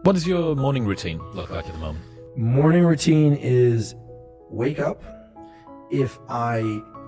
What does your morning routine look like at the moment? Morning routine is wake up. If I...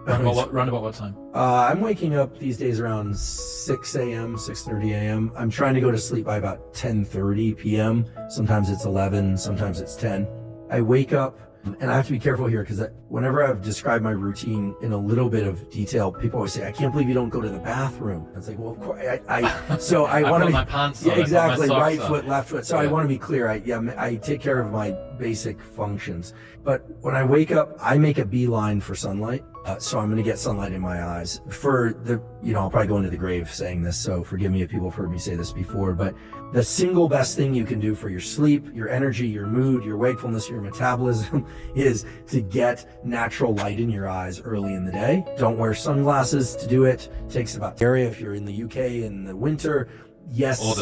Round about what time? I'm waking up these days around 6 a.m., 6:30 a.m. I'm trying to go to sleep by about 10:30 p.m. Sometimes it's 11, sometimes it's 10. I wake up, and I have to be careful here because whenever I've described my routine in a little bit of detail, people always say, "I can't believe you don't go to the bathroom." It's like, well, of course, so I want to be... my pants yeah, on, exactly, right on. foot, left foot. So I want to be clear. I take care of my basic functions. But when I wake up, I make a beeline for sunlight. So I'm going to get sunlight in my eyes. I'll probably go into the grave saying this, so forgive me if people have heard me say this before, but the single best thing you can do for your sleep, your energy, your mood, your wakefulness, your metabolism is to get natural light in your eyes early in the day. Don't wear sunglasses to do it. It takes about area if you're in the UK in the winter. Yes. Or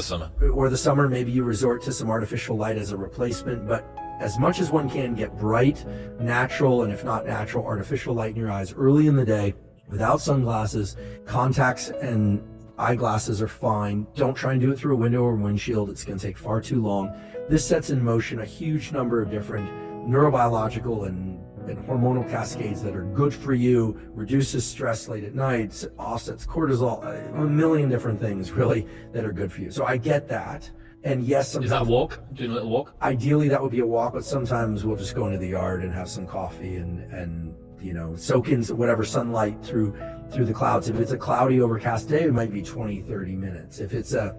the summer, maybe you resort to some artificial light as a replacement, but as much as one can, get bright, natural, and if not natural, artificial light in your eyes early in the day without sunglasses. Contacts and eyeglasses are fine. Don't try and do it through a window or windshield. It's going to take far too long. This sets in motion a huge number of different neurobiological and hormonal cascades that are good for you, reduces stress late at night, offsets cortisol, a million different things really that are good for you. So I get that. And yes, sometimes... Is that a walk? Doing a little walk? Ideally, that would be a walk, but sometimes we'll just go into the yard and have some coffee and soak in whatever sunlight through the clouds. If it's a cloudy, overcast day, it might be 20, 30 minutes. If it's a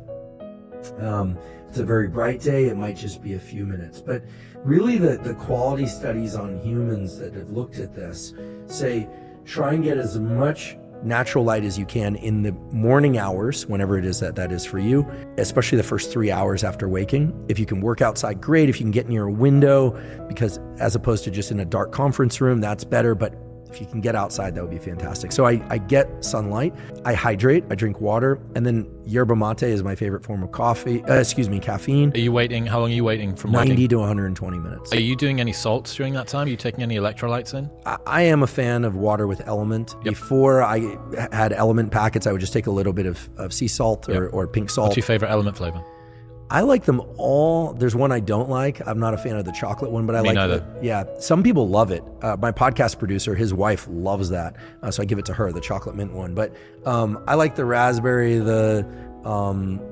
very bright day, it might just be a few minutes. But really, the quality studies on humans that have looked at this say try and get as much natural light as you can in the morning hours, whenever it is that is for you, especially the first 3 hours after waking. If you can work outside, great. If you can get near a window, because as opposed to just in a dark conference room, that's better. But if you can get outside, that would be fantastic. So I get sunlight, I hydrate, I drink water, and then yerba mate is my favorite form of caffeine. Are you waiting? How long are you waiting from 90 to 120 minutes. Are you doing any salts during that time? Are you taking any electrolytes in? I am a fan of water with element. Yep. Before I had element packets, I would just take a little bit of sea salt or pink salt. What's your favorite element flavor? I like them all. There's one I don't like. I'm not a fan of the chocolate one, but I like it. Yeah, some people love it. My podcast producer, his wife loves that, so I give it to her, the chocolate mint one. But I like the raspberry, the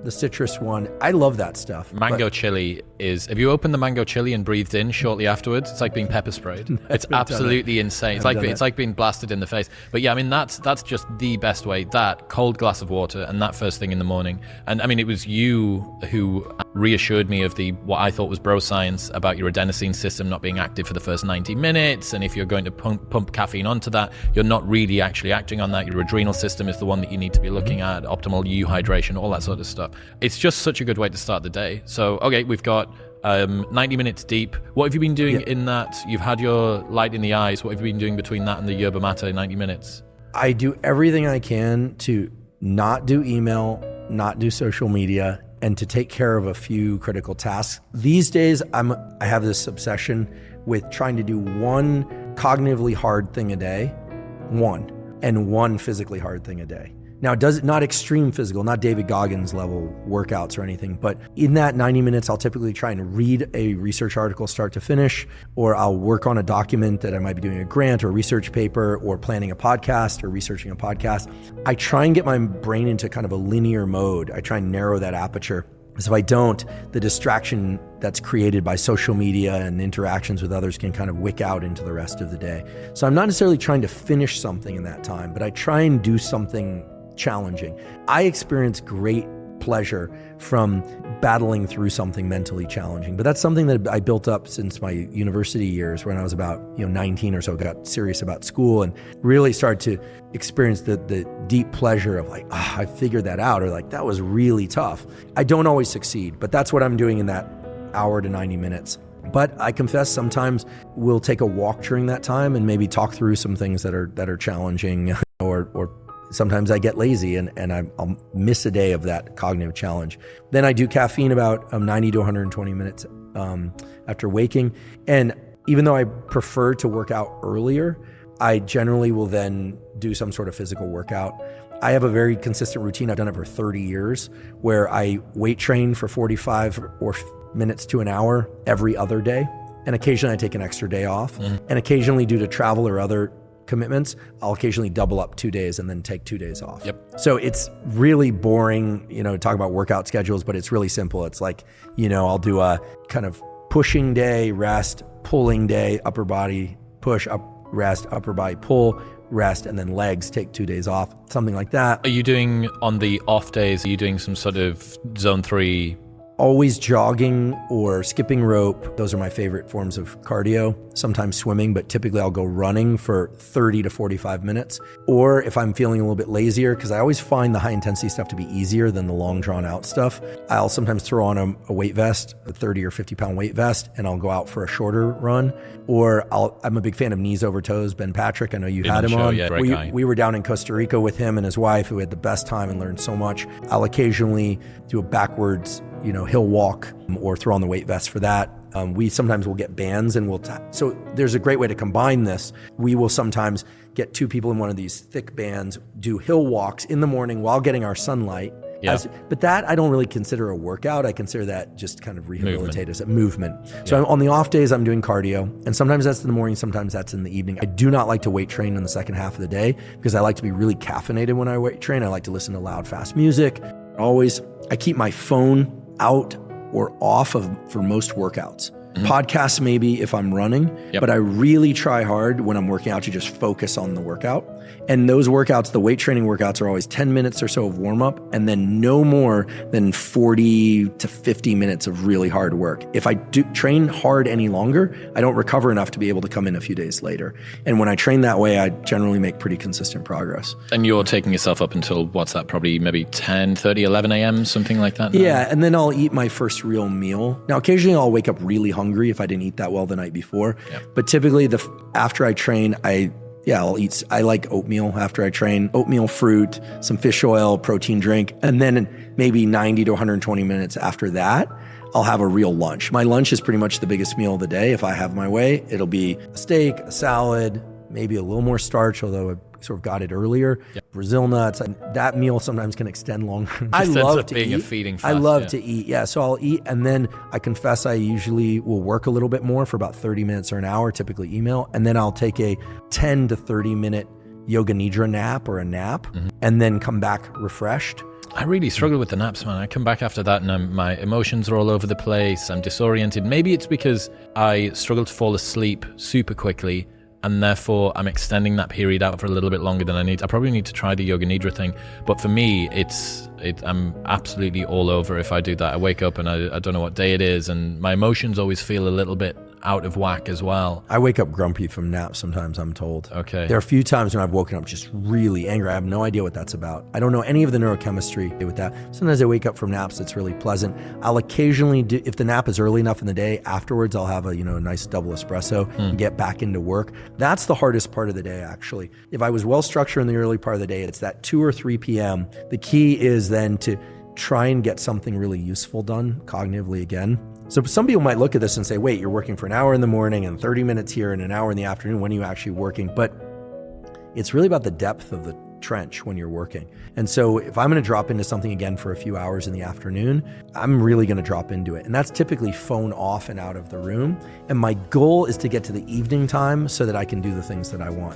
citrus one. I love that stuff. Mango chili is, have you opened the mango chili and breathed in shortly afterwards? It's like being pepper sprayed. It's absolutely insane. It's like being blasted in the face. But yeah, I mean, that's just the best way. That cold glass of water and that first thing in the morning. And I mean, it was you who reassured me of what I thought was bro science about your adenosine system not being active for the first 90 minutes. And if you're going to pump caffeine onto that, you're not really actually acting on that. Your adrenal system is the one that you need to be looking at, optimal hydration, all that sort of stuff. It's just such a good way to start the day. So, okay, we've got 90 minutes deep. What have you been doing in that? You've had your light in the eyes. What have you been doing between that and the yerba mate 90 minutes? I do everything I can to not do email, not do social media, and to take care of a few critical tasks. These days, I have this obsession with trying to do one cognitively hard thing a day, and one physically hard thing a day. Now, not extreme physical, not David Goggins level workouts or anything, but in that 90 minutes, I'll typically try and read a research article start to finish, or I'll work on a document that I might be doing a grant or a research paper or planning a podcast or researching a podcast. I try and get my brain into kind of a linear mode. I try and narrow that aperture. Because if I don't, the distraction that's created by social media and interactions with others can kind of wick out into the rest of the day. So I'm not necessarily trying to finish something in that time, but I try and do something challenging. I experience great pleasure from battling through something mentally challenging, but that's something that I built up since my university years when I was about 19 or so, got serious about school and really started to experience the deep pleasure of like, I figured that out, or like, that was really tough. I don't always succeed, but that's what I'm doing in that hour to 90 minutes. But I confess sometimes we'll take a walk during that time and maybe talk through some things that are challenging or sometimes I get lazy and I'll miss a day of that cognitive challenge. Then I do caffeine about 90 to 120 minutes after waking. And even though I prefer to work out earlier, I generally will then do some sort of physical workout. I have a very consistent routine. I've done it for 30 years where I weight train for 45 or minutes to an hour every other day. And occasionally I take an extra day off. And occasionally, due to travel or other commitments, I'll occasionally double up 2 days and then take 2 days off. Yep. So it's really boring, to talk about workout schedules, but it's really simple. It's like, I'll do a kind of pushing day, rest, pulling day, upper body push, up, rest, upper body pull, rest, and then legs, take 2 days off, something like that. Are you doing, on the off days, are you doing some sort of zone 3? Always jogging or skipping rope. Those are my favorite forms of cardio. Sometimes swimming, but typically I'll go running for 30 to 45 minutes. Or if I'm feeling a little bit lazier, because I always find the high intensity stuff to be easier than the long drawn out stuff, I'll sometimes throw on a weight vest, a 30 or 50 pound weight vest, and I'll go out for a shorter run. Or I'm a big fan of Knees Over Toes, Ben Patrick. I know you had him on. Yeah, we were down in Costa Rica with him and his wife, who had the best time and learned so much. I'll occasionally do a backwards hill walk or throw on the weight vest for that. We sometimes will get bands and so there's a great way to combine this. We will sometimes get 2 people in one of these thick bands, do hill walks in the morning while getting our sunlight. Yeah. But that I don't really consider a workout. I consider that just kind of rehabilitate as a movement. So on the off days, I'm doing cardio, and sometimes that's in the morning, sometimes that's in the evening. I do not like to weight train in the second half of the day because I like to be really caffeinated when I weight train. I like to listen to loud, fast music. I keep my phone out or off for most workouts. Podcasts maybe if I'm running, but I really try hard when I'm working out to just focus on the workout. And those workouts, the weight training workouts, are always 10 minutes or so of warm up and then no more than 40 to 50 minutes of really hard work. If I do train hard any longer, I don't recover enough to be able to come in a few days later. And when I train that way, I generally make pretty consistent progress. And you're taking yourself up until, what's that, probably maybe 10, 30, 11 a.m., something like that now? Yeah, and then I'll eat my first real meal. Now, occasionally I'll wake up really hungry if I didn't eat that well the night before. But typically after I train, I'll eat. I like oatmeal after I train. Oatmeal, fruit, some fish oil, protein drink. And then maybe 90 to 120 minutes after that, I'll have a real lunch. My lunch is pretty much the biggest meal of the day. If I have my way, it'll be a steak, a salad, maybe a little more starch, although I sort of got it earlier. Brazil nuts. That meal sometimes can extend longer. I love to eat. A feeding fast, I love to eat. Yeah. So I'll eat. And then I confess I usually will work a little bit more for about 30 minutes or an hour, typically email. And then I'll take a 10 to 30 minute yoga nidra nap or a nap and then come back refreshed. I really struggle with the naps, man. I come back after that and my emotions are all over the place. I'm disoriented. Maybe it's because I struggle to fall asleep super quickly, and therefore I'm extending that period out for a little bit longer than I need. I probably need to try the yoga nidra thing, but for me, I'm absolutely all over if I do that. I wake up and I don't know what day it is, and my emotions always feel a little bit out of whack as well. I wake up grumpy from naps sometimes, I'm told. Okay. There are a few times when I've woken up just really angry. I have no idea what that's about. I don't know any of the neurochemistry with that. Sometimes I wake up from naps that's really pleasant. I'll occasionally do, if the nap is early enough in the day, afterwards I'll have a nice double espresso and get back into work. That's the hardest part of the day, actually. If I was well structured in the early part of the day, it's that 2 or 3 p.m. The key is then to try and get something really useful done cognitively again. So some people might look at this and say, wait, you're working for an hour in the morning and 30 minutes here and an hour in the afternoon. When are you actually working? But it's really about the depth of the trench when you're working. And so if I'm going to drop into something again for a few hours in the afternoon, I'm really going to drop into it. And that's typically phone off and out of the room. And my goal is to get to the evening time so that I can do the things that I want.